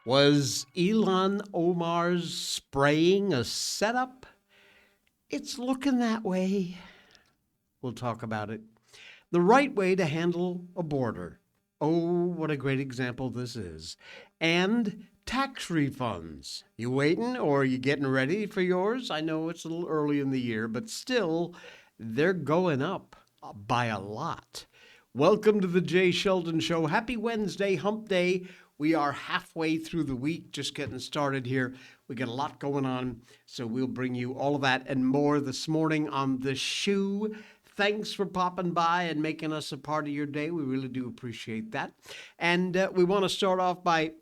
Was Elon Omar's spraying a setup? It's looking that way. We'll talk about it. The right way to handle a border. Oh, what a great example this is. And tax refunds. You waiting or you getting ready for yours? I know it's a little early in the year, but still, they're going up by a lot. Welcome to the Jay Sheldon Show. Happy Wednesday, hump day. We are halfway through the week, just getting started here. We got a lot going on, so we'll bring you all of that and more this morning on The Shoe. Thanks for popping by and making us a part of your day. We really do appreciate that. And we want to start off by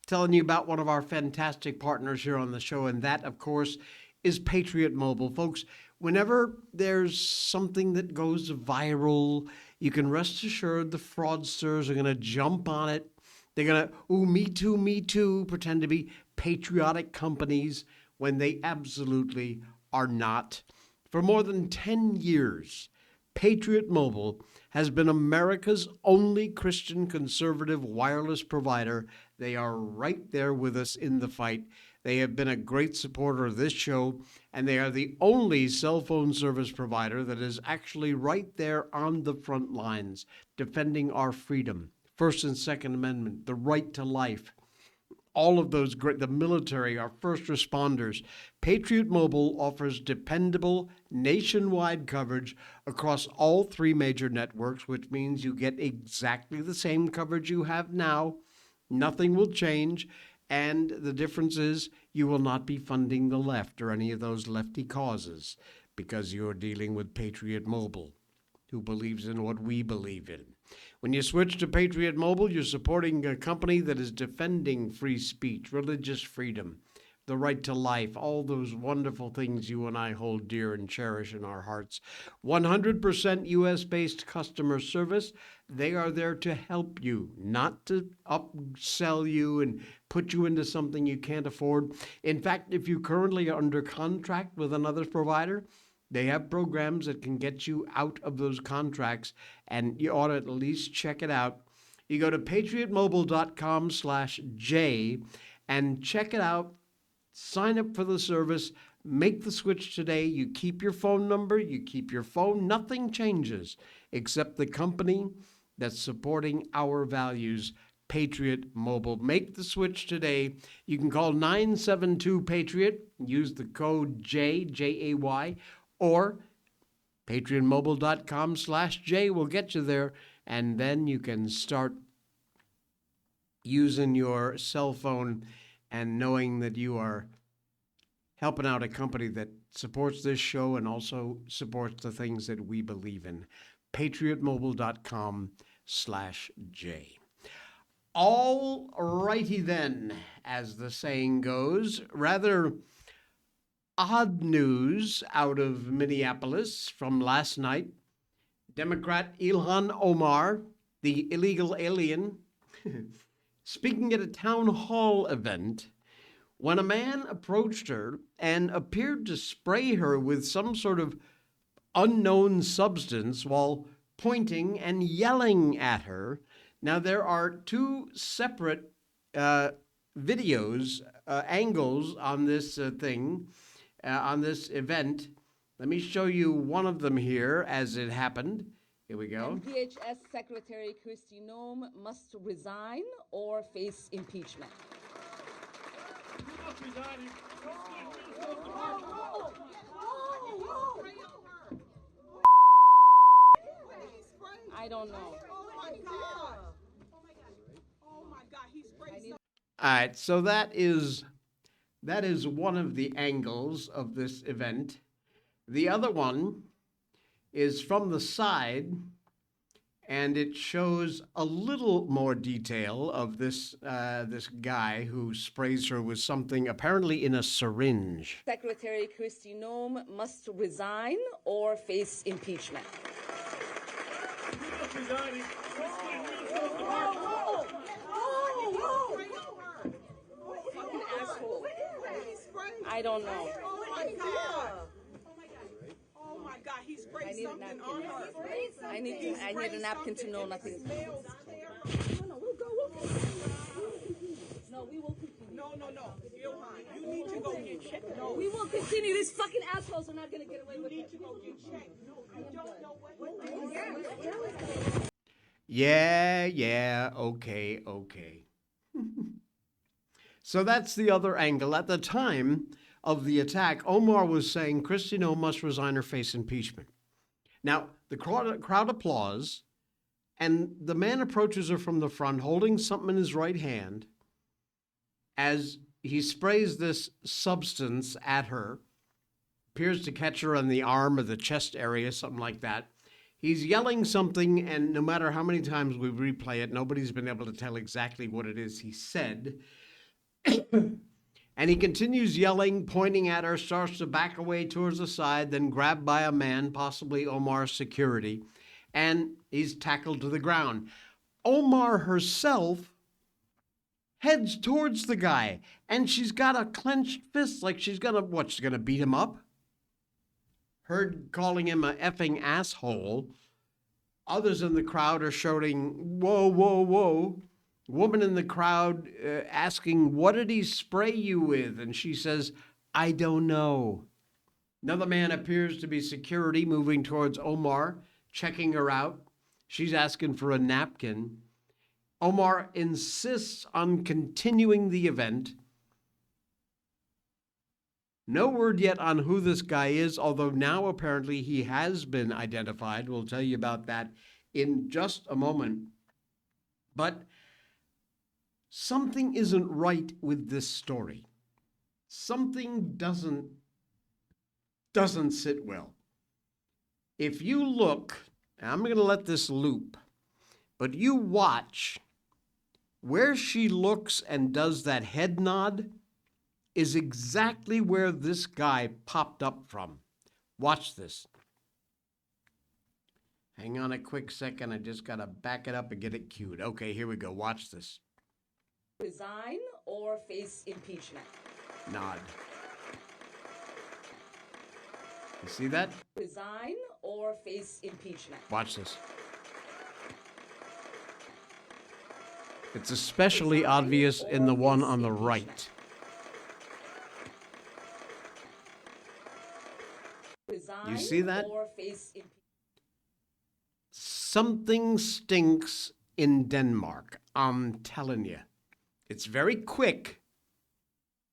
telling you about one of our fantastic partners here on the show, and that, of course, is Patriot Mobile. Folks, whenever there's something that goes viral, you can rest assured the fraudsters are going to jump on it. They're going to, ooh, me too, pretend to be patriotic companies when they absolutely are not. For more than 10 years, Patriot Mobile has been America's only Christian conservative wireless provider. They are right there with us in the fight. They have been a great supporter of this show, and they are the only cell phone service provider that is actually right there on the front lines, defending our freedom, First and Second Amendment, the right to life. All of those great, the military, our first responders. Patriot Mobile offers dependable nationwide coverage across all three major networks, which means you get exactly the same coverage you have now. Nothing will change. And the difference is you will not be funding the left or any of those lefty causes because you're dealing with Patriot Mobile, who believes in what we believe in. When you switch to Patriot Mobile, you're supporting a company that is defending free speech, religious freedom, the right to life, all those wonderful things you and I hold dear and cherish in our hearts. 100% U.S.-based customer service. They are there to help you, not to upsell you and put you into something you can't afford. In fact, if you currently are under contract with another provider, they have programs that can get you out of those contracts, and you ought to at least check it out. You go to patriotmobile.com/J and check it out. Sign up for the service. Make the switch today. You keep your phone number. You keep your phone. Nothing changes except the company that's supporting our values, Patriot Mobile. Make the switch today. You can call 972-PATRIOT. Use the code J, J-A-Y, or patriotmobile.com/J will get you there, and then you can start using your cell phone and knowing that you are helping out a company that supports this show and also supports the things that we believe in. patriotmobile.com/J. All righty then, as the saying goes. Rather odd news out of Minneapolis from last night. Democrat Ilhan Omar, the illegal alien, speaking at a town hall event when a man approached her and appeared to spray her with some sort of unknown substance while pointing and yelling at her. Now, there are two separate videos, angles on this on this event. Let me show you one of them here as it happened. Here we go. And DHS Secretary Kristi Noem must resign or face impeachment. I don't know. Oh my God. Oh my God, he sprayed something. All right, so that is one of the angles of this event. The other one is from the side, and it shows a little more detail of this guy who sprays her with something apparently in a syringe. Secretary Kristi Noem must resign or face impeachment. Fucking asshole. I don't know. Oh my God. Oh my God, he sprayed something on her. I need a napkin to know nothing. No, we'll go. No, we will compete. Ilhan, you need to go get checked. No, We will continue. These fucking assholes are not gonna get away with you need it. to go get checked. No, I don't know what. Yeah, okay. So that's the other angle. At the time of the attack, Omar was saying Kristi Noem must resign or face impeachment. Now, the crowd applauds, and the man approaches her from the front, holding something in his right hand, as he sprays this substance at her, appears to catch her on the arm or the chest area, something like that. He's yelling something, and no matter how many times we replay it, nobody's been able to tell exactly what it is he said. And he continues yelling, pointing at her, starts to back away towards the side, then grabbed by a man, possibly Omar's security, and he's tackled to the ground. Omar herself heads towards the guy, and she's got a clenched fist like she's gonna beat him up? Heard calling him a effing asshole. Others in the crowd are shouting, whoa, whoa, whoa. Woman in the crowd asking, what did he spray you with? And she says, I don't know. Another man appears to be security, moving towards Omar, checking her out. She's asking for a napkin. Omar insists on continuing the event. No word yet on who this guy is, although now apparently he has been identified. We'll tell you about that in just a moment. But something isn't right with this story. Something doesn't sit well. If you look, and I'm going to let this loop, but you watch where she looks and does that head nod is exactly where this guy popped up from. Watch this. Hang on a quick second. I just got to back it up and get it cued. Okay, here we go. Watch this. Resign or face impeachment. Nod. You see that? Resign or face impeachment. Watch this. It's especially obvious in the one on the right. Resign You see that? or face impeachment. Something stinks in Denmark. I'm telling you. It's very quick,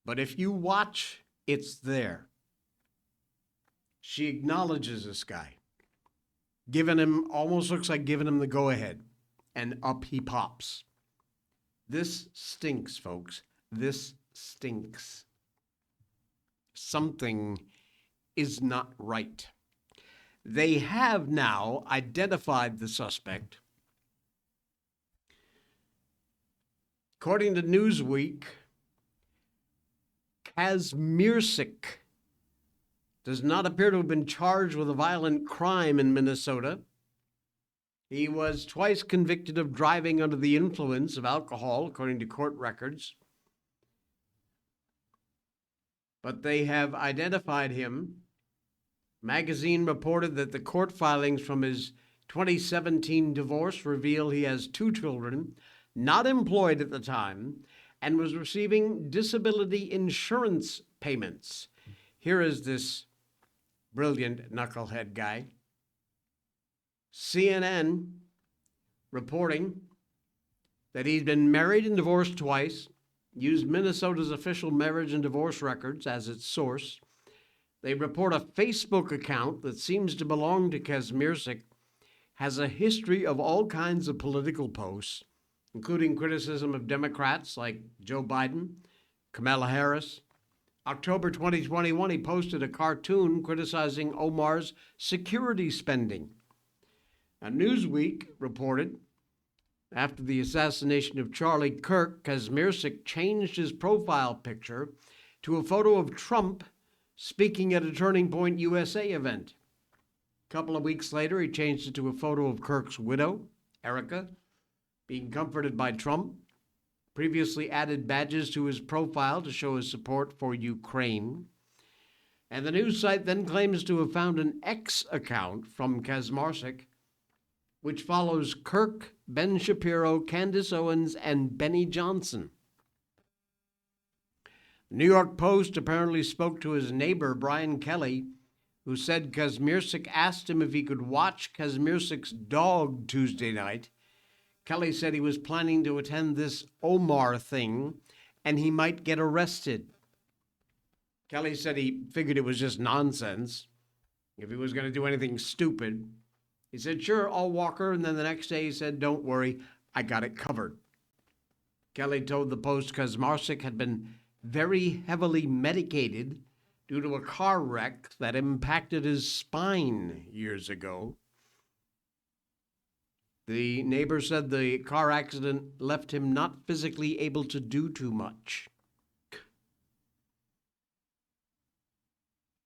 but if you watch, it's there. She acknowledges this guy, giving him, almost looks like giving him the go-ahead, and up he pops. This stinks, folks. This stinks. Something is not right. They have now identified the suspect. According to Newsweek, Kazmierczyk does not appear to have been charged with a violent crime in Minnesota. He was twice convicted of driving under the influence of alcohol, according to court records. But they have identified him. Magazine reported that the court filings from his 2017 divorce reveal he has 2 children, not employed at the time, and was receiving disability insurance payments. Here is this brilliant knucklehead guy. CNN reporting that he's been married and divorced twice, used Minnesota's official marriage and divorce records as its source. They report a Facebook account that seems to belong to Kazmierczyk has a history of all kinds of political posts, including criticism of Democrats like Joe Biden, Kamala Harris. October 2021, he posted a cartoon criticizing Omar's security spending. Now, Newsweek reported after the assassination of Charlie Kirk, Kazmierczyk changed his profile picture to a photo of Trump speaking at a Turning Point USA event. A couple of weeks later, he changed it to a photo of Kirk's widow, Erica, being comforted by Trump. Previously added badges to his profile to show his support for Ukraine. And the news site then claims to have found an X account from Kazmierczyk, which follows Kirk, Ben Shapiro, Candace Owens, and Benny Johnson. The New York Post apparently spoke to his neighbor, Brian Kelly, who said Kazmierczak asked him if he could watch Kazmierczak's dog Tuesday night. Kelly said he was planning to attend this Omar thing and he might get arrested. Kelly said he figured it was just nonsense if he was going to do anything stupid. He said, sure, I'll walk her. And then the next day he said, don't worry, I got it covered. Kelly told the Post Kazmierczak had been very heavily medicated due to a car wreck that impacted his spine years ago. The neighbor said the car accident left him not physically able to do too much.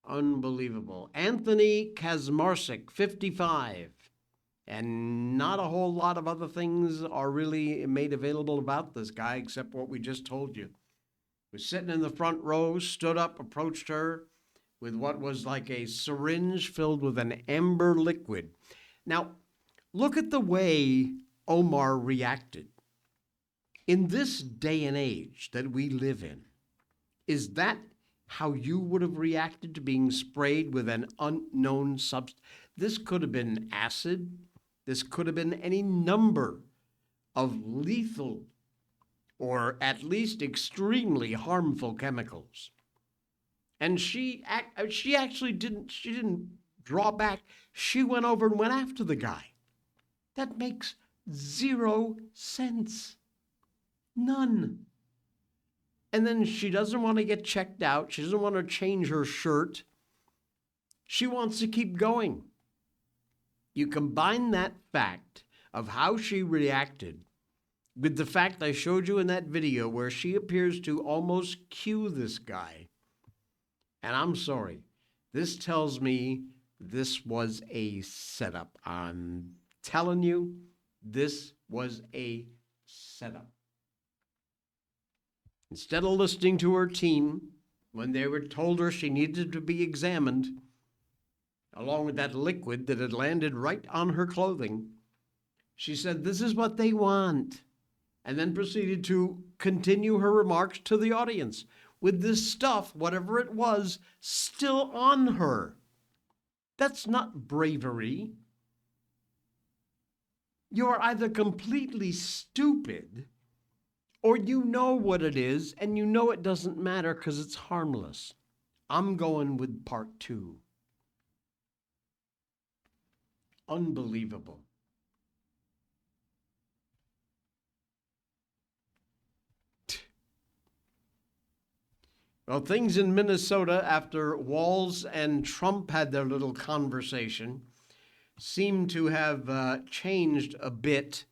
Unbelievable. Anthony Kazmierczak, 55. And not a whole lot of other things are really made available about this guy except what we just told you. He was sitting in the front row, stood up, approached her with what was like a syringe filled with an amber liquid. Now, look at the way Omar reacted. In this day and age that we live in, is that how you would have reacted to being sprayed with an unknown substance? This could have been acid. This could have been any number of lethal or at least extremely harmful chemicals. And she actually didn't draw back. She went over and went after the guy. That makes 0 sense. None. And then she doesn't want to get checked out. She doesn't want to change her shirt. She wants to keep going. You combine that fact of how she reacted with the fact I showed you in that video where she appears to almost cue this guy. And I'm sorry, this tells me this was a setup. I'm telling you, this was a setup. Instead of listening to her team when they were told her she needed to be examined, along with that liquid that had landed right on her clothing, she said, this is what they want, and then proceeded to continue her remarks to the audience with this stuff, whatever it was, still on her. That's not bravery. You're either completely stupid or you know what it is and you know it doesn't matter because it's harmless. I'm going with part 2. Unbelievable. Well, things in Minnesota after Walz and Trump had their little conversation seem to have changed a bit.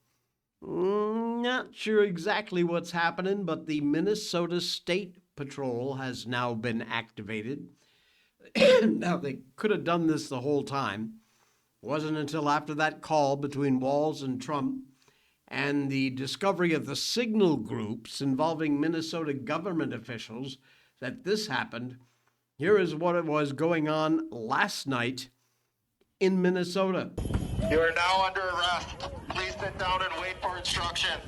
Not sure exactly what's happening, but the Minnesota State Patrol has now been activated. Now, they could have done this the whole time. It wasn't until after that call between Walz and Trump and the discovery of the signal groups involving Minnesota government officials that this happened. Here is what it was going on last night in Minnesota. You are now under arrest. Please sit down and wait for instruction.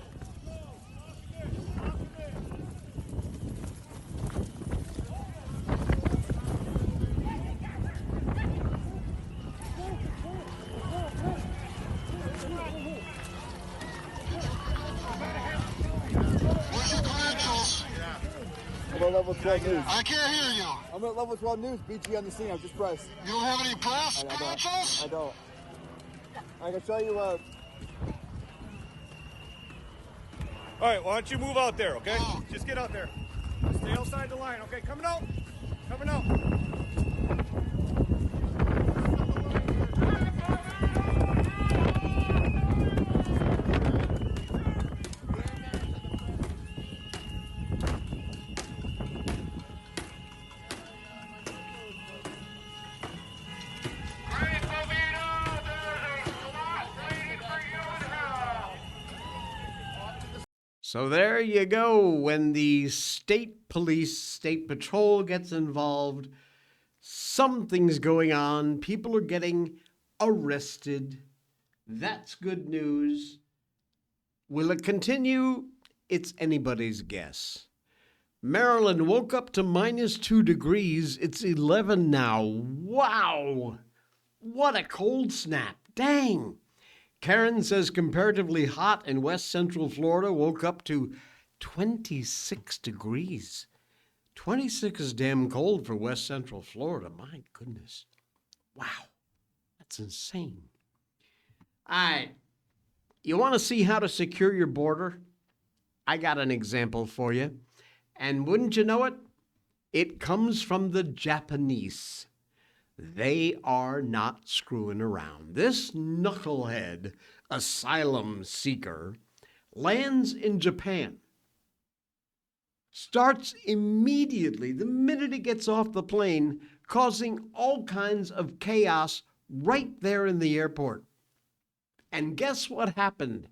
Where's your credentials? I'm at level 12 news. I can't hear you. I'm at level 12 news. BG on the scene. I just pressed. You don't have any press credentials? I don't. I can show you what. All right, why don't you move out there, okay? Just get out there. Stay outside the line, okay? Coming out. Coming out. So there you go. When the state police, state patrol gets involved, something's going on. People are getting arrested. That's good news. Will it continue? It's anybody's guess. Maryland woke up to -2 degrees. It's 11 now. Wow. What a cold snap. Dang. Karen says comparatively hot in west central Florida, woke up to 26 degrees. 26 is damn cold for west central Florida. My goodness. Wow. That's insane. All right. You want to see how to secure your border? I got an example for you. And wouldn't you know it? It comes from the Japanese. They are not screwing around. This knucklehead asylum seeker lands in Japan, starts immediately, the minute he gets off the plane, causing all kinds of chaos right there in the airport. And guess what happened?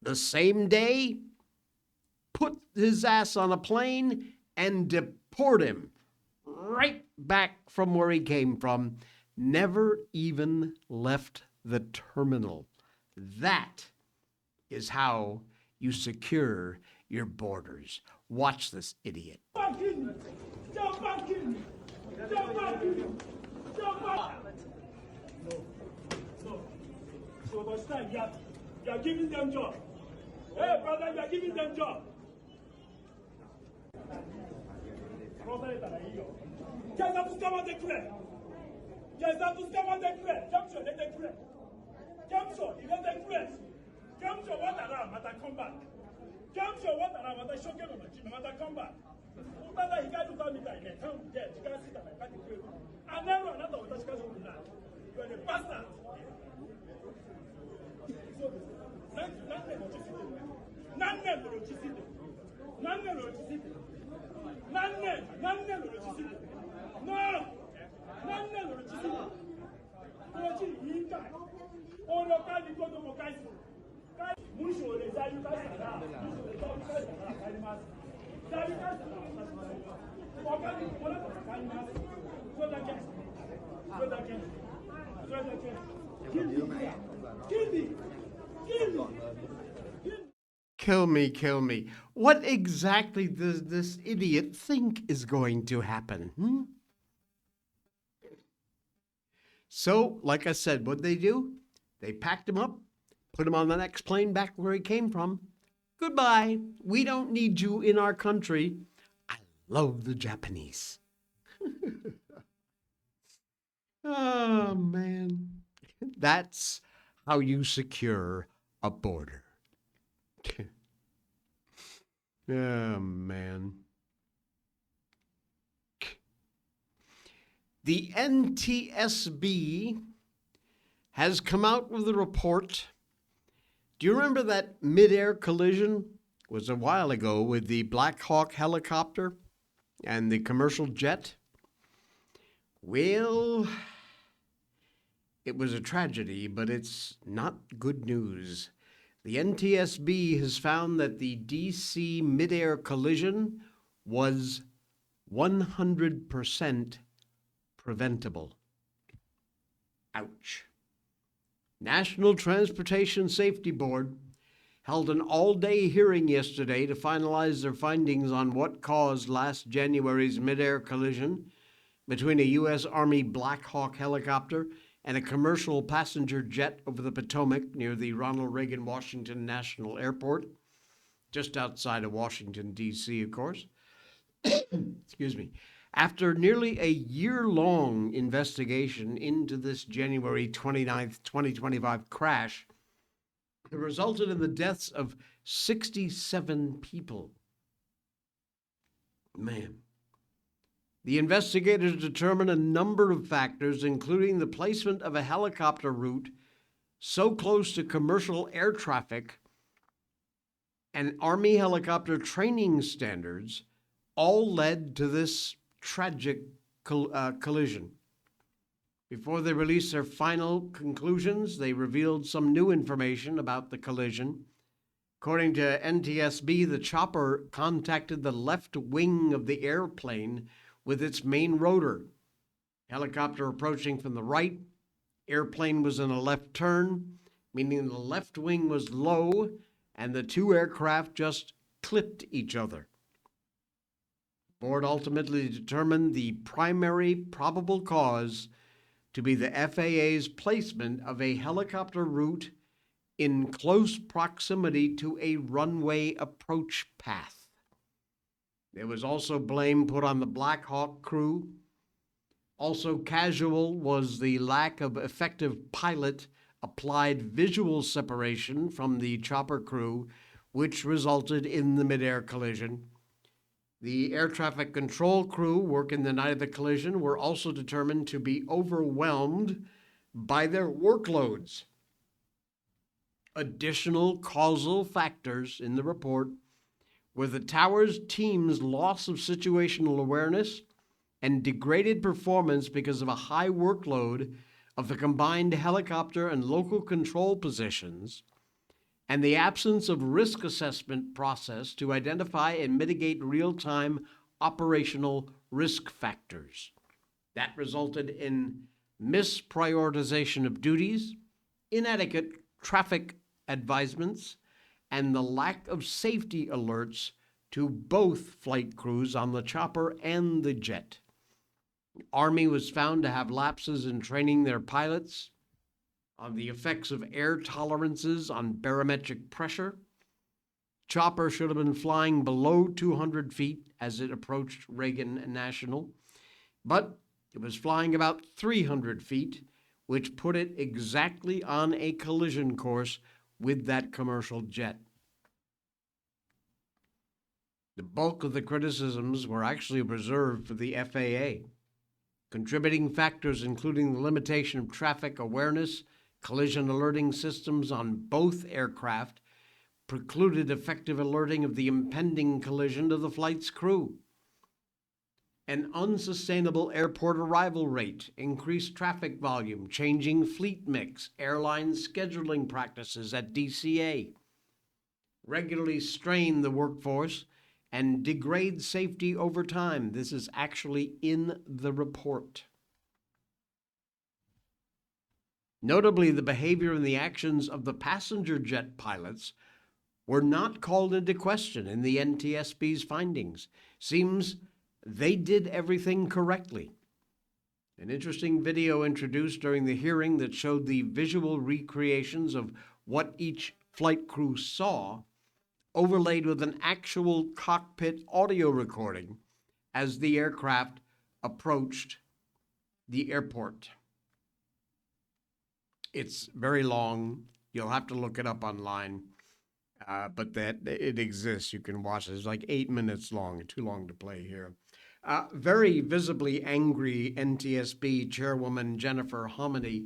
The same day, put his ass on a plane and deport him right back from where he came from. Never even left the terminal. That is how you secure your borders. Watch this idiot. You are giving them job. Hey, brother, you are giving them job. Kill me, kill me. What exactly does this idiot think is going to happen? So, like I said, what'd they do? They packed him up, put him on the next plane back where he came from. Goodbye. We don't need you in our country. I love the Japanese. Oh, man. That's how you secure a border. Oh, man. The NTSB has come out with a report. Do you remember that mid-air collision? It was a while ago with the Black Hawk helicopter and the commercial jet. Well, it was a tragedy, but it's not good news. The NTSB has found that the DC mid-air collision was 100% preventable. Ouch. National Transportation Safety Board held an all-day hearing yesterday to finalize their findings on what caused last January's mid-air collision between a U.S. Army Black Hawk helicopter and a commercial passenger jet over the Potomac near the Ronald Reagan Washington National Airport, just outside of Washington, D.C., of course. Excuse me. After nearly a year-long investigation into this January 29th, 2025 crash, it resulted in the deaths of 67 people. Man. The investigators determined a number of factors, including the placement of a helicopter route so close to commercial air traffic and Army helicopter training standards, all led to this tragic collision. Before they released their final conclusions, they revealed some new information about the collision. According to NTSB, the chopper contacted the left wing of the airplane with its main rotor. Helicopter approaching from the right, airplane was in a left turn, meaning the left wing was low and the two aircraft just clipped each other. board ultimately determined the primary probable cause to be the FAA's placement of a helicopter route in close proximity to a runway approach path. There was also blame put on the Black Hawk crew. Also casual was the lack of effective pilot-applied visual separation from the chopper crew, which resulted in the mid-air collision. The air traffic control crew working the night of the collision were also determined to be overwhelmed by their workloads. Additional causal factors in the report were the tower's team's loss of situational awareness and degraded performance because of a high workload of the combined helicopter and local control positions, and the absence of risk assessment process to identify and mitigate real-time operational risk factors. That resulted in misprioritization of duties, inadequate traffic advisements, and the lack of safety alerts to both flight crews on the chopper and the jet. The Army was found to have lapses in training their pilots on the effects of air tolerances on barometric pressure. Chopper should have been flying below 200 feet as it approached Reagan National, but it was flying about 300 feet, which put it exactly on a collision course with that commercial jet. The bulk of the criticisms were actually reserved for the FAA. Contributing factors including the limitation of traffic awareness, collision alerting systems on both aircraft precluded effective alerting of the impending collision to the flight's crew. An unsustainable airport arrival rate, increased traffic volume, changing fleet mix, airline scheduling practices at DCA, regularly strain the workforce and degrade safety over time. This is actually in the report. Notably, the behavior and the actions of the passenger jet pilots were not called into question in the NTSB's findings. Seems they did everything correctly. An interesting video introduced during the hearing that showed the visual recreations of what each flight crew saw, overlaid with an actual cockpit audio recording as the aircraft approached the airport. It's very long. You'll have to look it up online, but that it exists. You can watch it. It's like 8 minutes long. Too long to play here. Very visibly angry NTSB Chairwoman Jennifer Hominy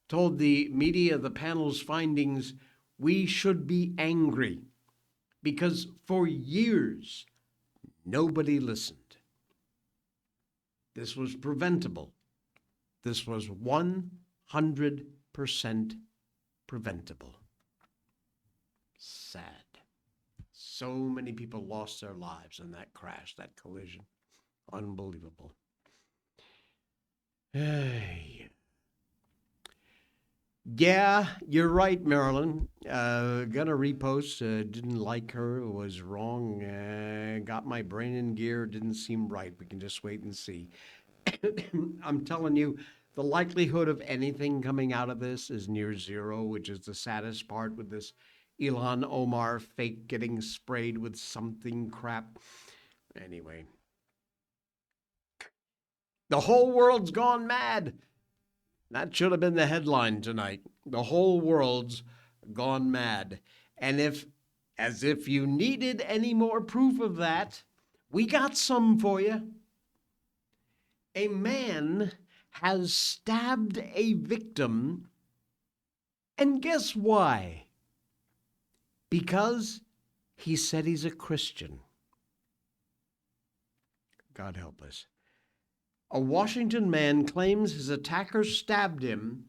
told the media the panel's findings, "We should be angry because for years nobody listened. This was preventable. This was 100% preventable." Sad. So many people lost their lives in that crash, that collision. Unbelievable. Hey. Yeah, you're right, Marilyn. Gonna repost. Didn't like her. Was wrong. Got my brain in gear. Didn't seem right. We can just wait and see. I'm telling you, the likelihood of anything coming out of this is near zero, which is the saddest part with this Ilhan Omar fake getting sprayed with something crap. Anyway. The whole world's gone mad. That should have been the headline tonight. The whole world's gone mad. And as if you needed any more proof of that, we got some for you. A man has stabbed a victim, and guess why? Because he said he's a Christian. God help us. A Washington man claims his attacker stabbed him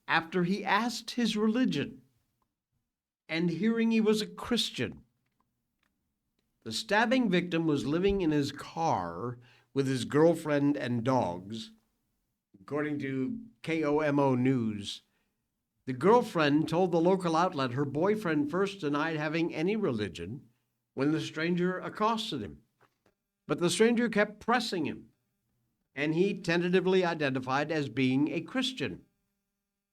after he asked his religion and hearing he was a Christian. The stabbing victim was living in his car with his girlfriend and dogs, according to KOMO News. The girlfriend told the local outlet her boyfriend first denied having any religion when the stranger accosted him. But the stranger kept pressing him, and he tentatively identified as being a Christian.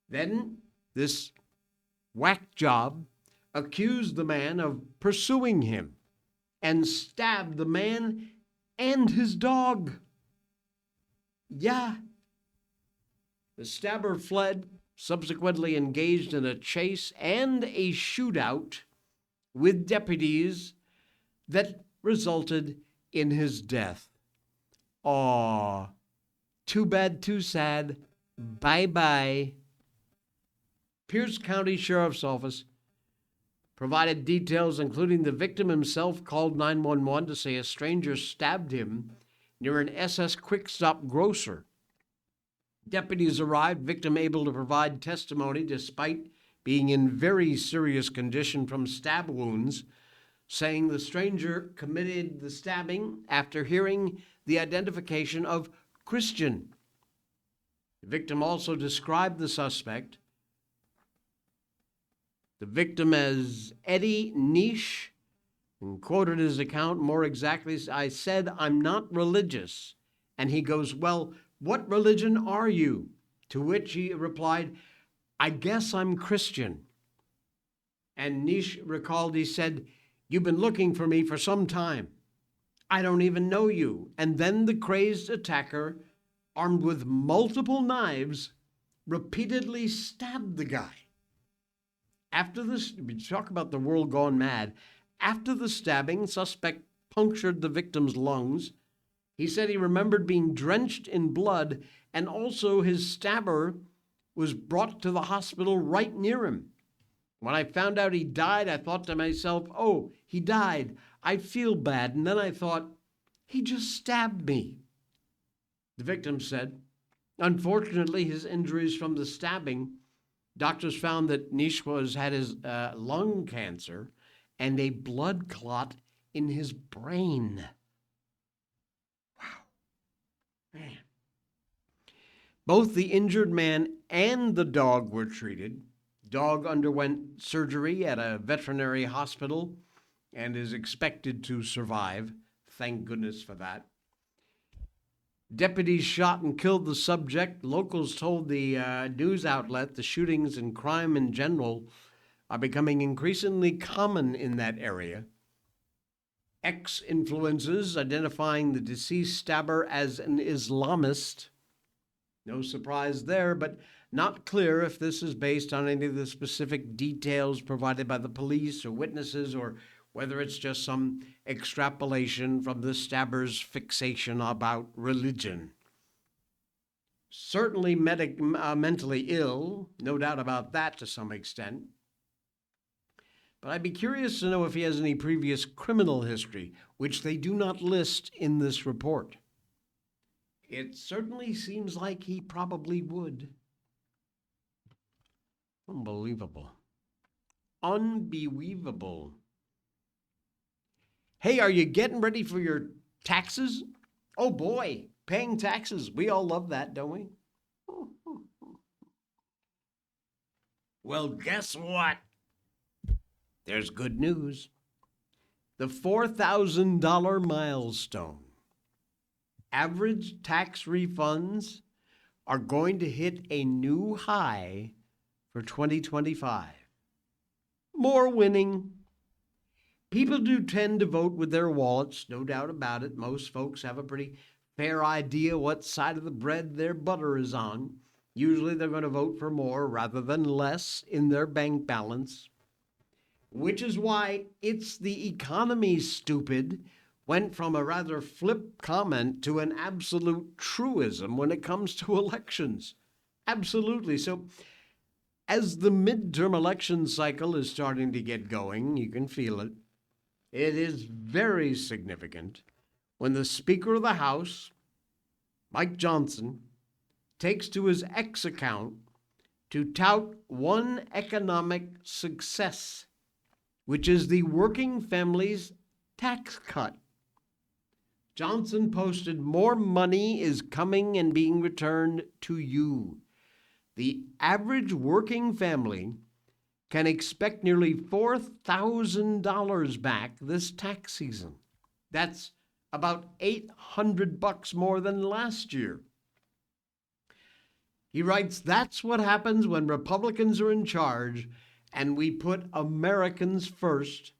Then this whack job accused the man of pursuing him and stabbed the man and his dog. Yeah. The stabber fled, subsequently engaged in a chase and a shootout with deputies that resulted in his death. Aw, too bad, too sad. Bye-bye. Pierce County Sheriff's Office provided details, including the victim himself called 911 to say a stranger stabbed him near an SS Quick Stop grocer. Deputies arrived, victim able to provide testimony despite being in very serious condition from stab wounds, saying the stranger committed the stabbing after hearing the identification of Christian. The victim also described the suspect, the victim, as Eddie Niche, and quoted his account more exactly. I said, "I'm not religious." And he goes, "Well, what religion are you?" To which he replied, "I guess I'm Christian." And Niche recalled, he said, "You've been looking for me for some time. I don't even know you." And then the crazed attacker, armed with multiple knives, repeatedly stabbed the guy. After this, we talk about the world gone mad. After the stabbing, suspect punctured the victim's lungs. He said he remembered being drenched in blood, and also his stabber was brought to the hospital right near him. When I found out he died, I thought to myself, "Oh, he died. I feel bad." And then I thought, he just stabbed me. The victim said, unfortunately, his injuries from the stabbing, doctors found that Niche had his lung cancer and a blood clot in his brain. Wow. Man. Both the injured man and the dog were treated. Dog underwent surgery at a veterinary hospital and is expected to survive. Thank goodness for that. Deputies shot and killed the subject. Locals told the news outlet the shootings and crime in general are becoming increasingly common in that area. Ex-influencers identifying the deceased stabber as an Islamist. No surprise there, but not clear if this is based on any of the specific details provided by the police or witnesses, or whether it's just some extrapolation from the stabber's fixation about religion. Certainly mentally ill, no doubt about that to some extent. But I'd be curious to know if he has any previous criminal history, which they do not list in this report. It certainly seems like he probably would. Unbelievable. Unbelievable. Hey, are you getting ready for your taxes? Oh boy, paying taxes. We all love that, don't we? Well, guess what? There's good news. The $4,000 milestone. Average tax refunds are going to hit a new high for 2025. More winning. People do tend to vote with their wallets, no doubt about it. Most folks have a pretty fair idea what side of the bread their butter is on. Usually they're going to vote for more rather than less in their bank balance, which is why "it's the economy, stupid" went from a rather flip comment to an absolute truism when it comes to elections. Absolutely. So as the midterm election cycle is starting to get going, you can feel it. It is very significant when the Speaker of the House, Mike Johnson, takes to his X account to tout one economic success, which is the working family's tax cut. Johnson posted, "More money is coming and being returned to you. The average working family can expect nearly $4,000 back this tax season. That's about $800 more than last year. He writes, that's what happens when Republicans are in charge and we put Americans first,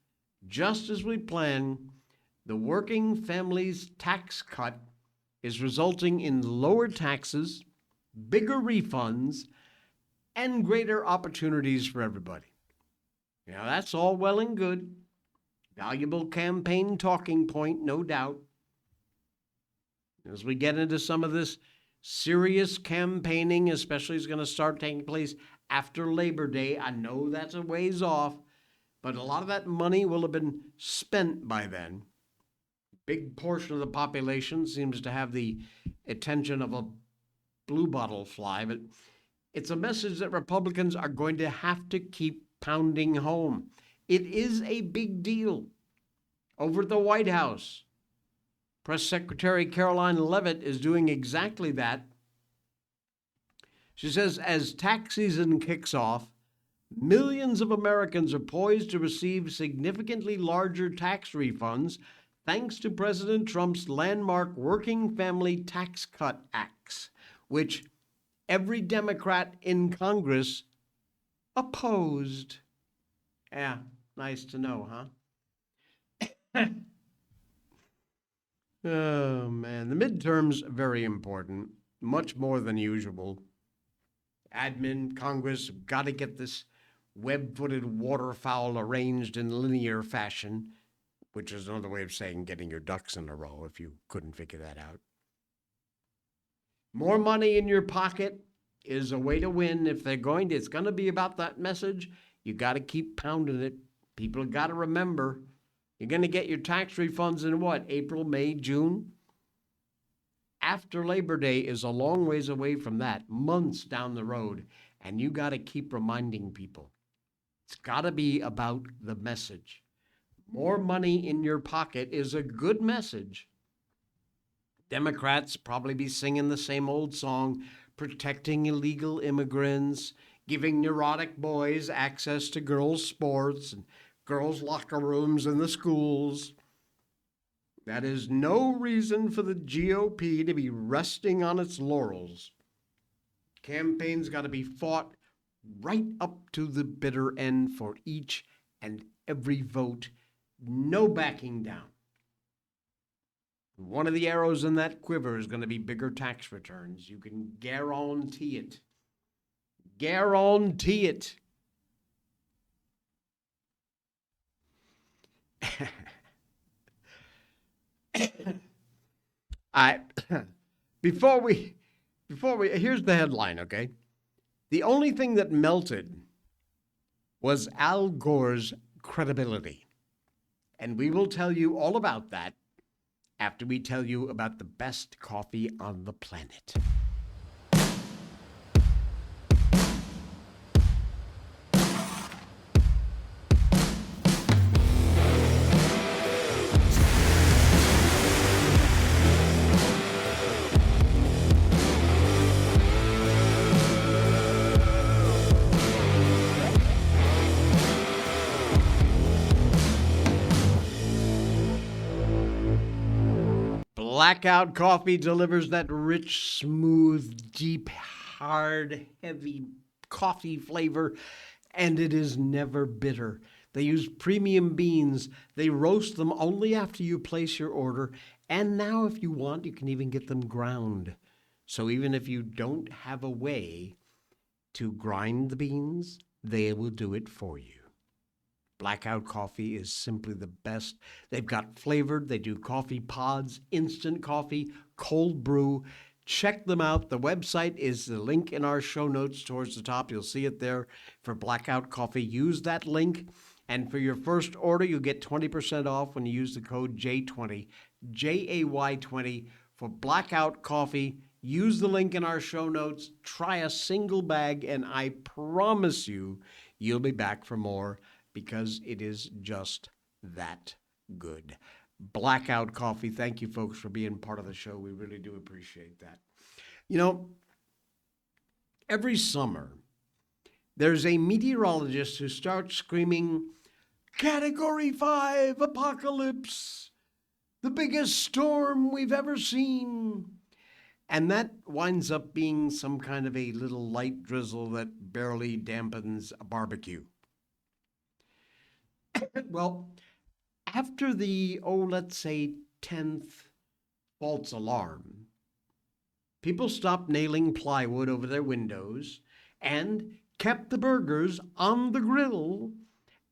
just as we planned. The working families tax cut is resulting in lower taxes, bigger refunds, and greater opportunities for everybody. Now, that's all well and good. Valuable campaign talking point, no doubt. As we get into some of this serious campaigning, especially is going to start taking place after Labor Day. I know that's a ways off, but a lot of that money will have been spent by then. Big portion of the population seems to have the attention of a bluebottle fly, but it's a message that Republicans are going to have to keep pounding home. It is a big deal. Over at the White House, Press Secretary Caroline Leavitt is doing exactly that. She says, as tax season kicks off, millions of Americans are poised to receive significantly larger tax refunds thanks to President Trump's landmark Working Family Tax Cut Acts, which every Democrat in Congress opposed. Yeah, nice to know, huh? Oh, man. The midterms are very important, much more than usual. Admin, Congress, got to get this web-footed waterfowl arranged in linear fashion, which is another way of saying getting your ducks in a row, if you couldn't figure that out. More money in your pocket is a way to win. If they're going to, it's going to be about that message. You got to keep pounding it. People got to remember, you're going to get your tax refunds in what, April, May, June? After Labor Day is a long ways away from that, months down the road, and you got to keep reminding people. It's got to be about the message. More money in your pocket is a good message. Democrats probably be singing the same old song, protecting illegal immigrants, giving neurotic boys access to girls' sports and girls' locker rooms in the schools. That is no reason for the GOP to be resting on its laurels. Campaigns got to be fought right up to the bitter end for each and every vote. No backing down. One of the arrows in that quiver is going to be bigger tax returns. You can guarantee it. Guarantee it. Before we, here's the headline, okay? The only thing that melted was Al Gore's credibility. And we will tell you all about that after we tell you about the best coffee on the planet. Blackout coffee delivers that rich, smooth, deep, hard, heavy coffee flavor, and it is never bitter. They use premium beans. They roast them only after you place your order. And now, if you want, you can even get them ground. So even if you don't have a way to grind the beans, they will do it for you. Blackout coffee is simply the best. They've got flavored. They do coffee pods, instant coffee, cold brew. Check them out. The website is the link in our show notes towards the top. You'll see it there for Blackout coffee. Use that link. And for your first order, you'll get 20% off when you use the code J20, Jay20 for Blackout coffee. Use the link in our show notes. Try a single bag, and I promise you, you'll be back for more, because it is just that good. Blackout coffee. Thank you, folks, for being part of the show. We really do appreciate that. You know, every summer, there's a meteorologist who starts screaming, Category 5 apocalypse. the biggest storm we've ever seen. And that winds up being some kind of a little light drizzle that barely dampens a barbecue. Well, after the, let's say 10th false alarm, people stopped nailing plywood over their windows and kept the burgers on the grill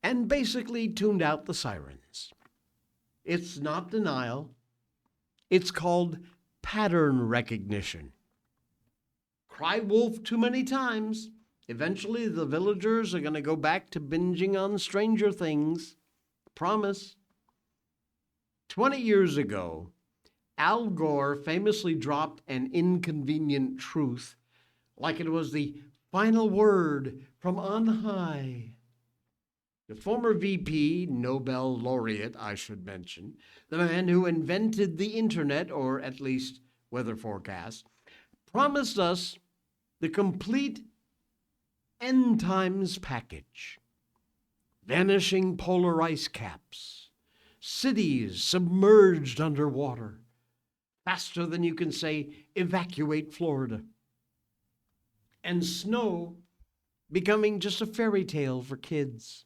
and basically tuned out the sirens. It's not denial. It's called pattern recognition. Cry wolf too many times. Eventually, the villagers are going to go back to binging on Stranger Things. Promise. 20 years ago, Al Gore famously dropped an inconvenient truth like it was the final word from on high. The former VP, Nobel laureate, I should mention, the man who invented the internet, or at least weather forecasts, promised us the complete end times package. Vanishing polar ice caps, cities submerged underwater, faster than you can say, evacuate Florida, and snow becoming just a fairy tale for kids.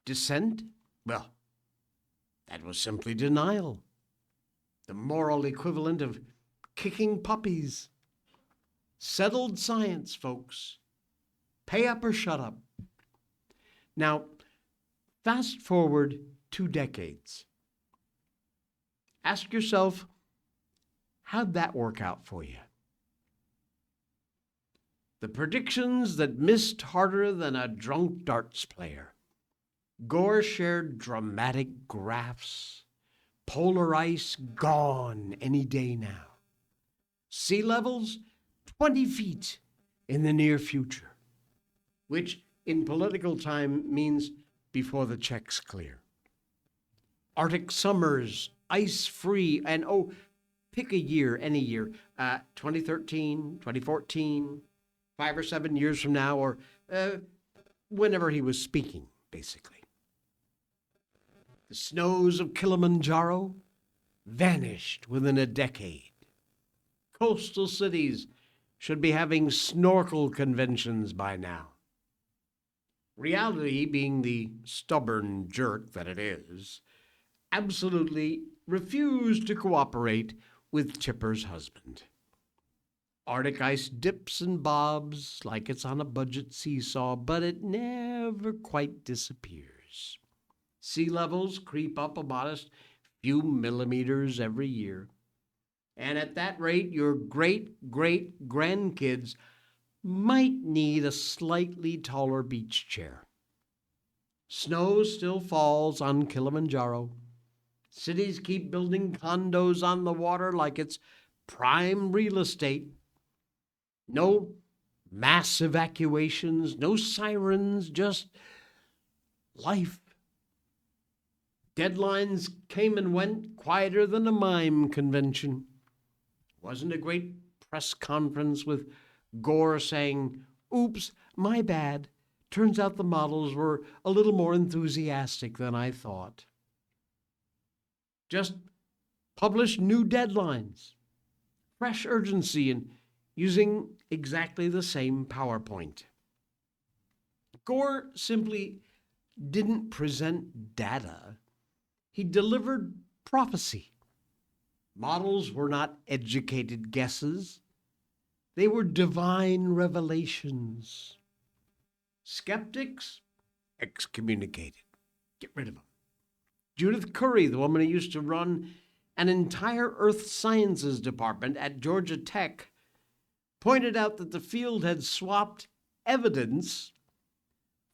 Dissent? Well, that was simply denial. The moral equivalent of kicking puppies. Settled science, folks. Pay up or shut up. Now, fast forward 2 decades. Ask yourself, how'd that work out for you? The predictions that missed harder than a drunk darts player. Gore shared dramatic graphs. Polar ice gone any day now. Sea levels 20 feet in the near future, which in political time means before the checks clear. Arctic summers, ice-free, and pick a year, any year, 2013, 2014, 5 or 7 years from now, or whenever he was speaking, basically. The snows of Kilimanjaro vanished within a decade. Coastal cities should be having snorkel conventions by now. Reality, being the stubborn jerk that it is, absolutely refused to cooperate with Chipper's husband. Arctic ice dips and bobs like it's on a budget seesaw, but it never quite disappears. Sea levels creep up a modest few millimeters every year. And at that rate, your great-great-grandkids might need a slightly taller beach chair. Snow still falls on Kilimanjaro. Cities keep building condos on the water like it's prime real estate. No mass evacuations, no sirens, just life. Deadlines came and went quieter than a mime convention. Wasn't a great press conference with Gore saying, "Oops, my bad. Turns out the models were a little more enthusiastic than I thought." Just publish new deadlines, fresh urgency, and using exactly the same PowerPoint. Gore simply didn't present data. He delivered prophecy. Models were not educated guesses. They were divine revelations. Skeptics, excommunicated. Get rid of them. Judith Curry, the woman who used to run an entire earth sciences department at Georgia Tech, pointed out that the field had swapped evidence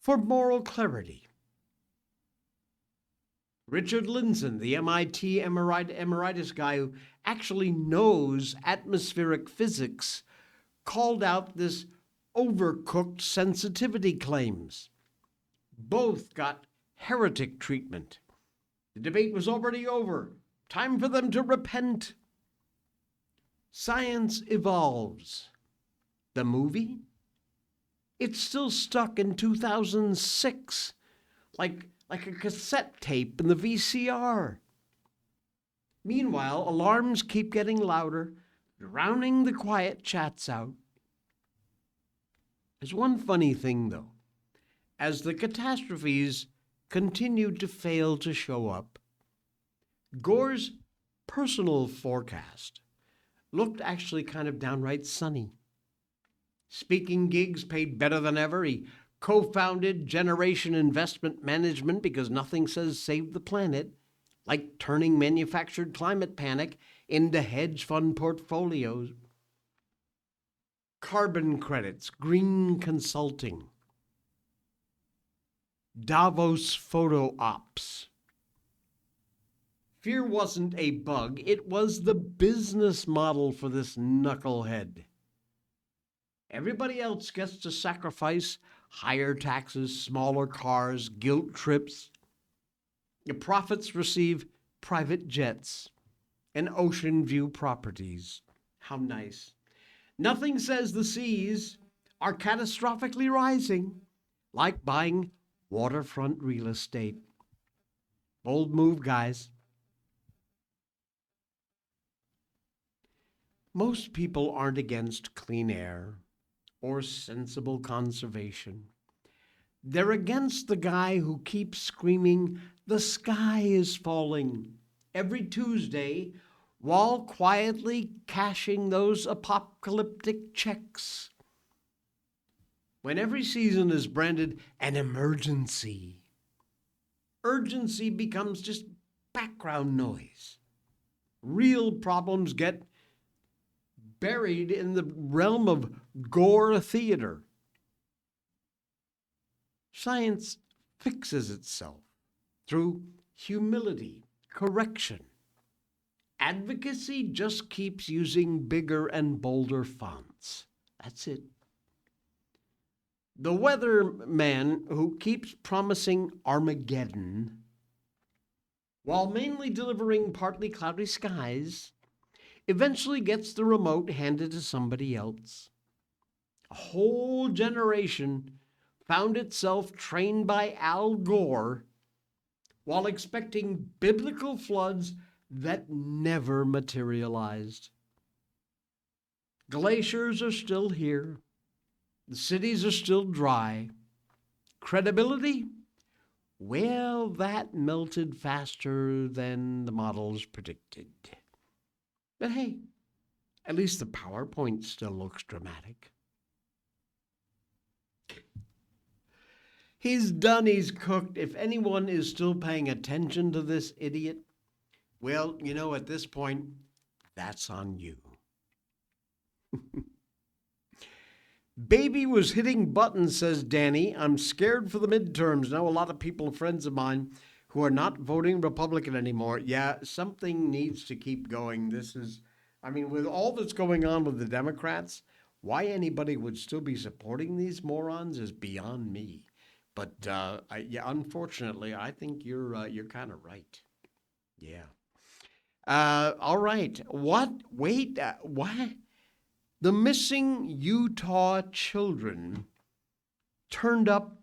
for moral clarity. Richard Lindzen, the MIT emeritus guy who actually knows atmospheric physics, called out this overcooked sensitivity claims. Both got heretic treatment. The debate was already over. Time for them to repent. Science evolves. The movie? It's still stuck in 2006, like a cassette tape in the VCR. Meanwhile, alarms keep getting louder, drowning the quiet chats out. There's one funny thing, though. As the catastrophes continued to fail to show up, Gore's personal forecast looked actually kind of downright sunny. Speaking gigs paid better than ever. He co-founded Generation Investment Management because nothing says save the planet like turning manufactured climate panic into hedge fund portfolios. Carbon credits, green consulting, Davos photo ops. Fear wasn't a bug, it was the business model for this knucklehead. Everybody else gets to sacrifice higher taxes, smaller cars, guilt trips. The profits receive private jets and ocean view properties. How nice. Nothing says the seas are catastrophically rising like buying waterfront real estate. Bold move, guys. Most people aren't against clean air or sensible conservation. They're against the guy who keeps screaming, "The sky is falling," every Tuesday while quietly cashing those apocalyptic checks. When every season is branded an emergency, urgency becomes just background noise. Real problems get buried in the realm of gore theater. Science fixes itself through humility, correction. Advocacy just keeps using bigger and bolder fonts. That's it. The weatherman who keeps promising Armageddon while mainly delivering partly cloudy skies eventually gets the remote handed to somebody else. A whole generation found itself trained by Al Gore while expecting biblical floods that never materialized. Glaciers are still here. The cities are still dry. Credibility? Well, that melted faster than the models predicted. But hey, at least the PowerPoint still looks dramatic. He's done, he's cooked. If anyone is still paying attention to this idiot, well, you know, at this point, that's on you. Baby was hitting buttons, says Danny. I'm scared for the midterms. Know a lot of people, friends of mine, who are not voting Republican anymore. Yeah, something needs to keep going. With all that's going on with the Democrats, why anybody would still be supporting these morons is beyond me. But unfortunately, I think you're kind of right. Yeah. All right. What? Wait. What? The missing Utah children turned up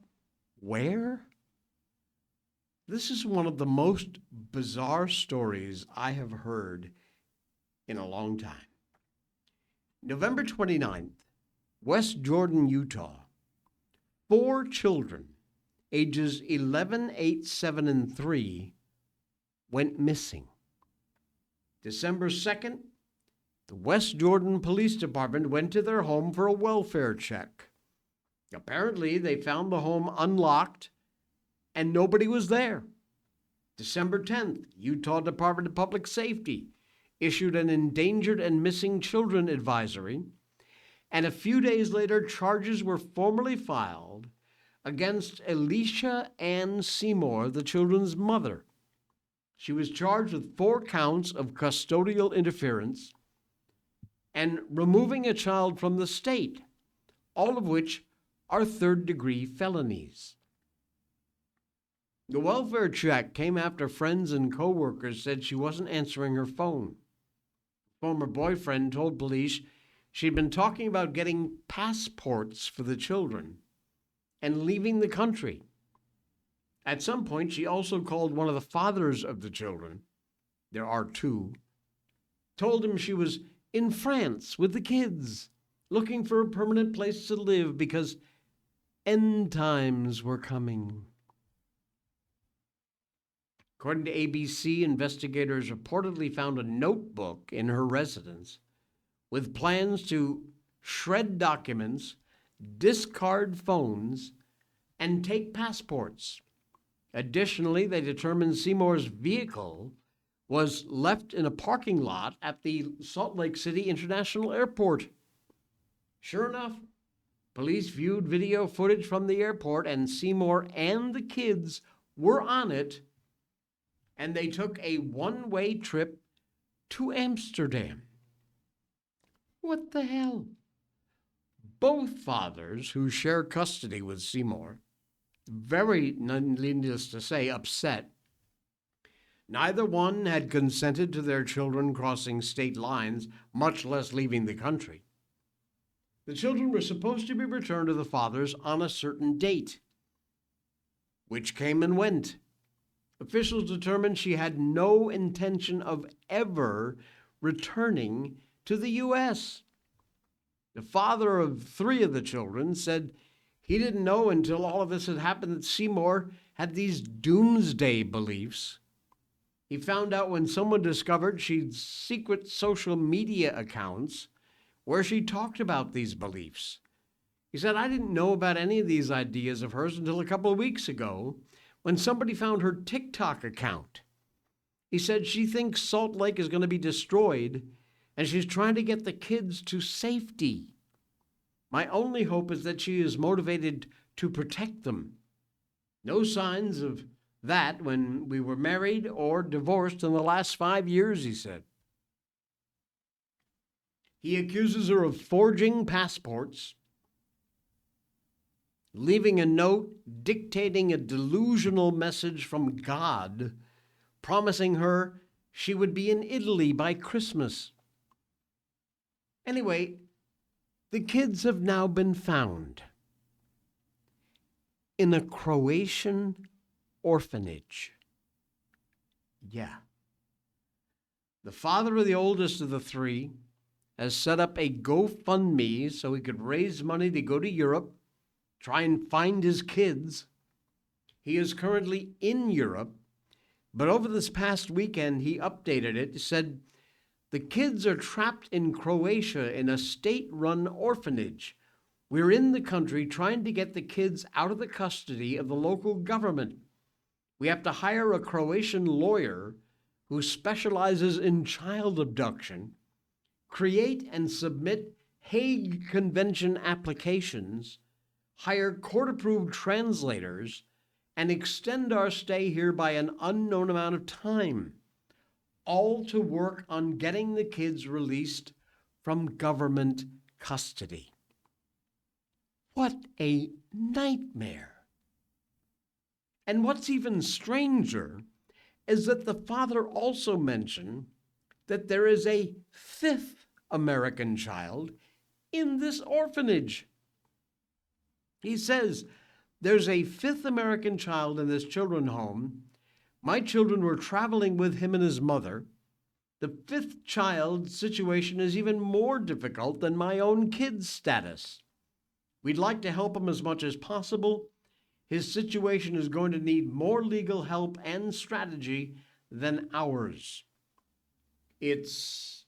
where? This is one of the most bizarre stories I have heard in a long time. November 29th, West Jordan, Utah. 4 children, ages 11, 8, 7, and 3, went missing. December 2nd, the West Jordan Police Department went to their home for a welfare check. Apparently, they found the home unlocked and nobody was there. December 10th, Utah Department of Public Safety issued an endangered and missing children advisory, and a few days later, charges were formally filed against Alicia Ann Seymour, the children's mother. She was charged with 4 counts of custodial interference and removing a child from the state, all of which are third-degree felonies. The welfare check came after friends and co-workers said she wasn't answering her phone. Former boyfriend told police she'd been talking about getting passports for the children and leaving the country. At some point, she also called one of the fathers of the children, there are two, told him she was in France with the kids, looking for a permanent place to live because end times were coming. According to ABC, investigators reportedly found a notebook in her residence with plans to shred documents, discard phones, and take passports. Additionally, they determined Seymour's vehicle was left in a parking lot at the Salt Lake City International Airport. Sure enough, police viewed video footage from the airport, and Seymour and the kids were on it, and they took a one-way trip to Amsterdam. What the hell? Both fathers, who share custody with Seymour, very, needless to say, upset. Neither one had consented to their children crossing state lines, much less leaving the country. The children were supposed to be returned to the fathers on a certain date, which came and went. Officials determined she had no intention of ever returning to the U.S. The father of three of the children said he didn't know until all of this had happened that Seymour had these doomsday beliefs. He found out when someone discovered she'd secret social media accounts where she talked about these beliefs. He said, I didn't know about any of these ideas of hers until a couple of weeks ago when somebody found her TikTok account. He said she thinks Salt Lake is going to be destroyed and she's trying to get the kids to safety. My only hope is that she is motivated to protect them. No signs of that when we were married or divorced in the last 5 years, he said. He accuses her of forging passports, leaving a note dictating a delusional message from God, promising her she would be in Italy by Christmas. Anyway, the kids have now been found in a Croatian orphanage. Yeah. The father of the oldest of the three has set up a GoFundMe so he could raise money to go to Europe, try and find his kids. He is currently in Europe, but over this past weekend he updated it. He said, the kids are trapped in Croatia in a state-run orphanage. We're in the country trying to get the kids out of the custody of the local government. We have to hire a Croatian lawyer who specializes in child abduction, create and submit Hague Convention applications, hire court-approved translators, and extend our stay here by an unknown amount of time, all to work on getting the kids released from government custody. What a nightmare. And what's even stranger is that the father also mentioned that there is a fifth American child in this orphanage. He says, there's a fifth American child in this children's home. My children were traveling with him and his mother. The fifth child's situation is even more difficult than my own kid's status. We'd like to help him as much as possible. His situation is going to need more legal help and strategy than ours. It's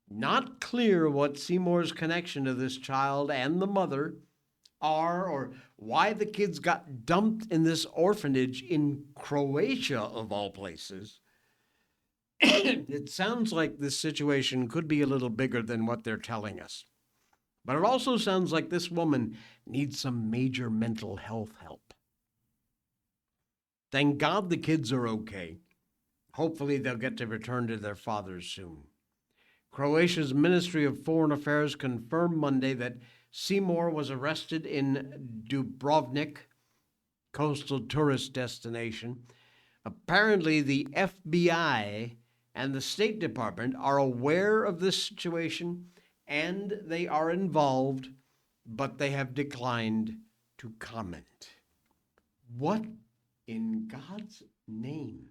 not clear what Seymour's connection to this child and the mother are, or why the kids got dumped in this orphanage in Croatia, of all places. It sounds like this situation could be a little bigger than what they're telling us. But it also sounds like this woman needs some major mental health help. Thank God the kids are okay. Hopefully they'll get to return to their fathers soon. Croatia's Ministry of Foreign Affairs confirmed Monday that Seymour was arrested in Dubrovnik, coastal tourist destination. Apparently, the FBI and the State Department are aware of this situation and they are involved, but they have declined to comment. What in God's name?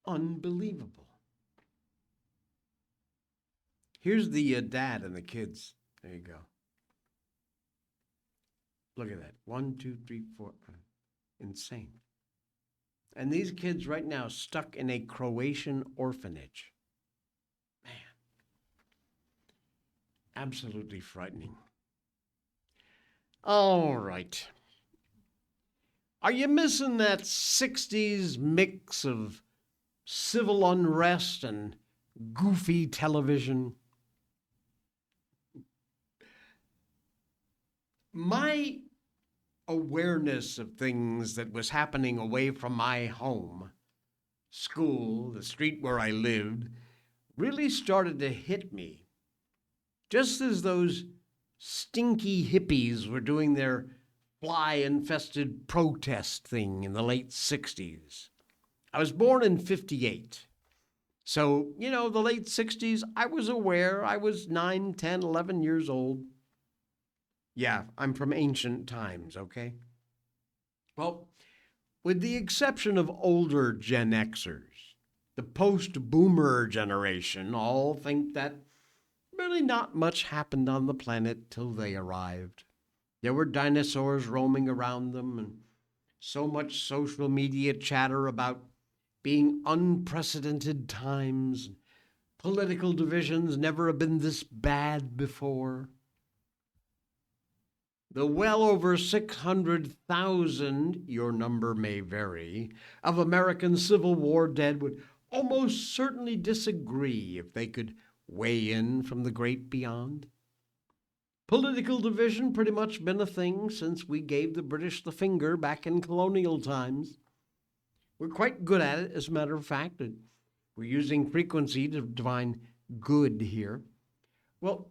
unbelievable. Here's the dad and the kids. There you go. Look at that. 1, 2, 3, 4. Insane. And these kids right now stuck in a Croatian orphanage. Man. Absolutely frightening. All right. Are you missing that 60s mix of civil unrest and goofy television? My awareness of things that was happening away from my home, school, the street where I lived, really started to hit me. Just as those stinky hippies were doing their fly-infested protest thing in the late 60s. I was born in 58. So, the late 60s, I was aware. I was 9, 10, 11 years old. Yeah, I'm from ancient times, okay? Well, with the exception of older Gen Xers, the post-boomer generation all think that really not much happened on the planet till they arrived. There were dinosaurs roaming around them and so much social media chatter about being unprecedented times. Political divisions never have been this bad before. The well over 600,000, your number may vary, of American Civil War dead would almost certainly disagree if they could weigh in from the great beyond. Political division pretty much been a thing since we gave the British the finger back in colonial times. We're quite good at it, as a matter of fact. We're using frequency to define good here. Well,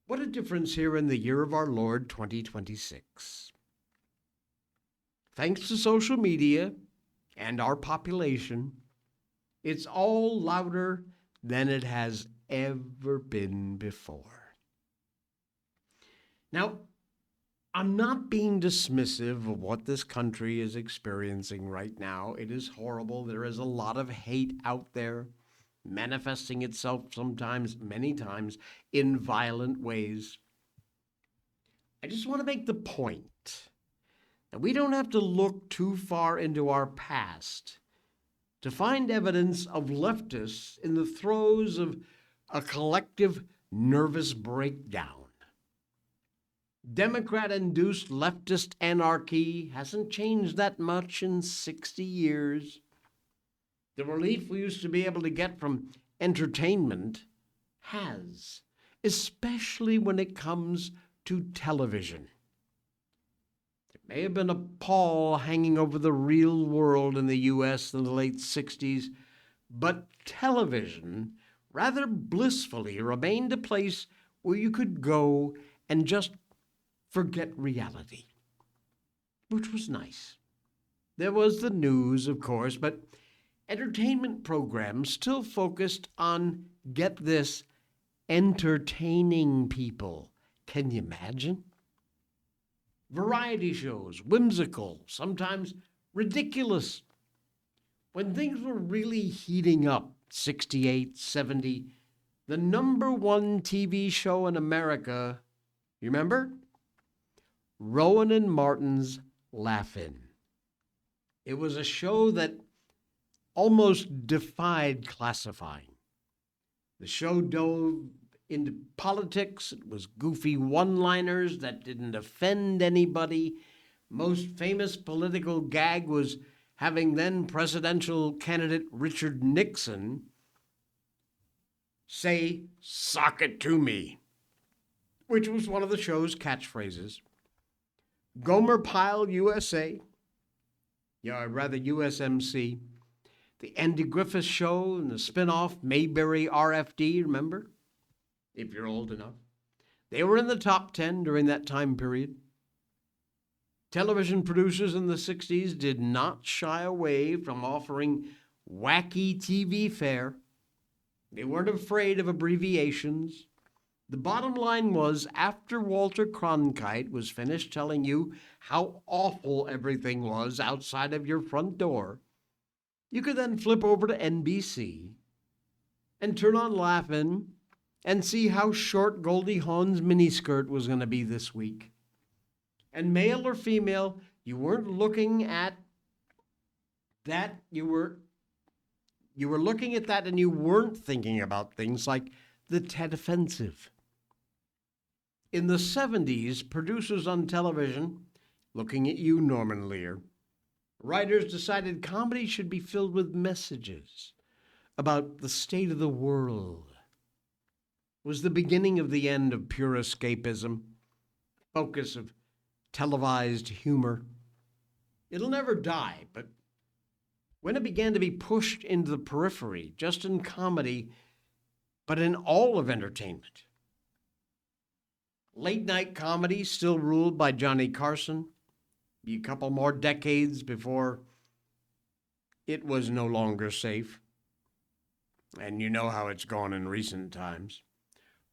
what a difference here in the year of our Lord 2026. Thanks to social media and our population, it's all louder than it has ever been before. Now, I'm not being dismissive of what this country is experiencing right now. It is horrible. There is a lot of hate out there, manifesting itself sometimes, many times, in violent ways. I just want to make the point that we don't have to look too far into our past to find evidence of leftists in the throes of a collective nervous breakdown. Democrat-induced leftist anarchy hasn't changed that much in 60 years. The relief we used to be able to get from entertainment has, especially when it comes to television. There may have been a pall hanging over the real world in the U.S. in the late 60s, but television rather blissfully remained a place where you could go and just forget reality, which was nice. There was the news, of course, but entertainment programs still focused on, get this, entertaining people. Can you imagine? Variety shows, whimsical, sometimes ridiculous. When things were really heating up, 68, 70, the number one TV show in America, you remember? Rowan and Martin's Laugh-In. It was a show that almost defied classifying. The show dove into politics. It was goofy one-liners that didn't offend anybody. Most famous political gag was having then presidential candidate Richard Nixon say, "Sock it to me," which was one of the show's catchphrases. Gomer Pyle USA, USMC, the Andy Griffith Show and the spin-off Mayberry RFD, remember? If you're old enough. They were in the top 10 during that time period. Television producers in the 60s did not shy away from offering wacky TV fare. They weren't afraid of abbreviations. The bottom line was, after Walter Cronkite was finished telling you how awful everything was outside of your front door, You could then flip over to NBC and turn on Laugh-In and see how short Goldie Hawn's miniskirt was going to be this week. And male or female, you weren't looking at that. You were looking at that and you weren't thinking about things like the Tet Offensive. In the 70s, producers on television, looking at you, Norman Lear, writers decided comedy should be filled with messages about the state of the world. It was the beginning of the end of pure escapism, focus of televised humor. It'll never die, but when it began to be pushed into the periphery, just in comedy, but in all of entertainment. Late night comedy, still ruled by Johnny Carson, be a couple more decades before it was no longer safe. And you know how it's gone in recent times.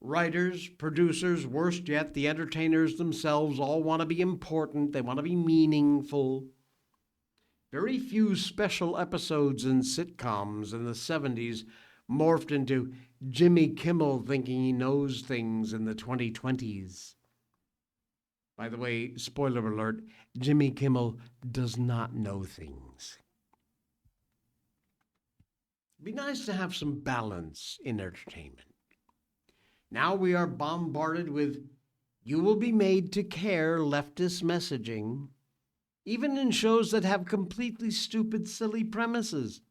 Writers, producers, worst yet, the entertainers themselves all want to be important. They want to be meaningful. Very few special episodes in sitcoms in the 70s morphed into Jimmy Kimmel thinking he knows things in the 2020s. By the way, spoiler alert, Jimmy Kimmel does not know things. It'd be nice to have some balance in entertainment. Now we are bombarded with "you will be made to care" leftist messaging, even in shows that have completely stupid, silly premises.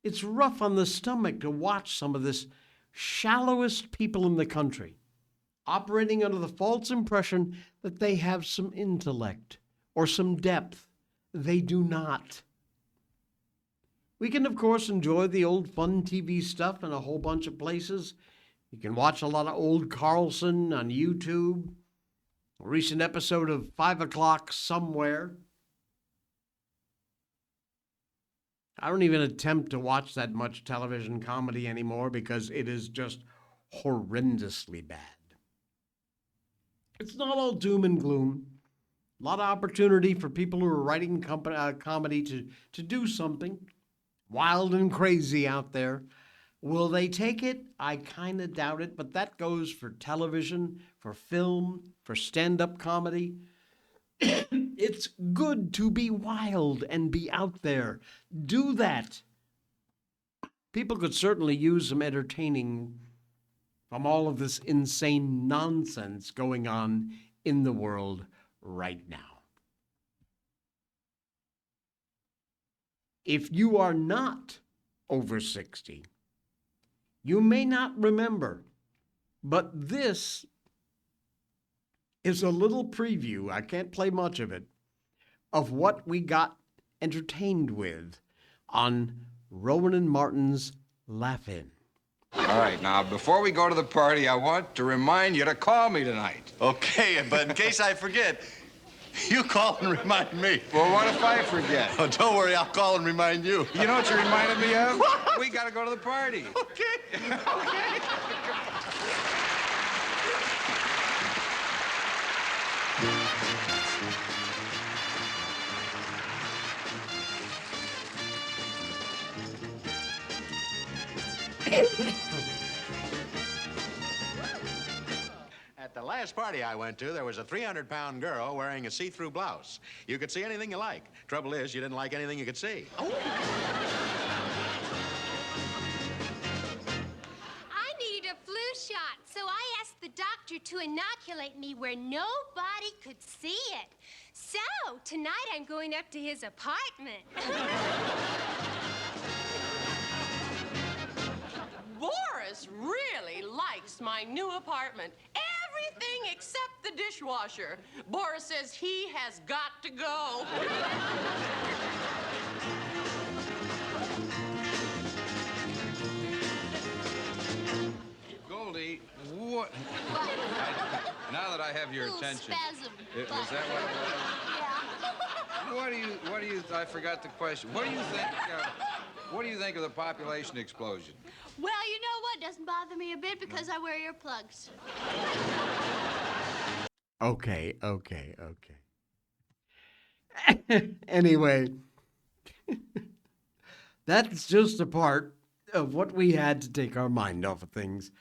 It's rough on the stomach to watch some of this shallowest people in the country operating under the false impression that they have some intellect or some depth. They do not. We can, of course, enjoy the old fun TV stuff in a whole bunch of places. You can watch a lot of old Carlson on YouTube, a recent episode of 5 O'Clock Somewhere. I don't even attempt to watch that much television comedy anymore because it is just horrendously bad. It's not all doom and gloom. A lot of opportunity for people who are writing comedy to do something wild and crazy out there. Will they take it? I kind of doubt it, but that goes for television, for film, for stand-up comedy. It's good to be wild and be out there. Do that. People could certainly use some entertaining from all of this insane nonsense going on in the world right now. If you are not over 60, you may not remember, but this is a little preview, I can't play much of it, of what we got entertained with on Rowan and Martin's Laugh-In. All right, now, before we go to the party, I want to remind you to call me tonight. Okay, but in case I forget, you call and remind me. Well, what if I forget? Oh, don't worry, I'll call and remind you. You know what you reminded me of? What? We gotta go to the party. Okay, okay. At the last party I went to, there was a 300-pound girl wearing a see-through blouse. You could see anything you like. Trouble is, you didn't like anything you could see. I needed a flu shot, so I asked the doctor to inoculate me where nobody could see it. So, tonight I'm going up to his apartment. Boris really likes my new apartment. Everything except the dishwasher. Boris says he has got to go. Goldie, what? Now that I have your attention. Spasm. Was that what it was? Yeah. What do you, I forgot the question. What do you think of the population explosion? Well, you know what? Doesn't bother me a bit because I wear earplugs. Okay. Anyway, That's just a part of what we had to take our mind off of things.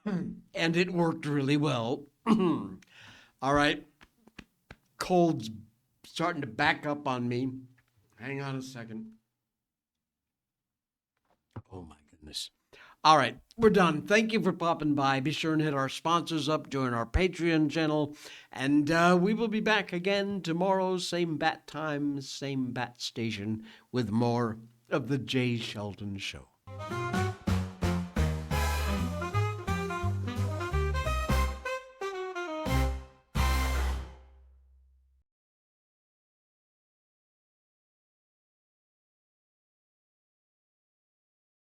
And it worked really well. All right. Cold's starting to back up on me. Hang on a second. Oh, my goodness. All right, we're done. Thank you for popping by. Be sure and hit our sponsors up, join our Patreon channel, and we will be back again tomorrow, same bat time, same bat station, with more of the Jay Sheldon Show.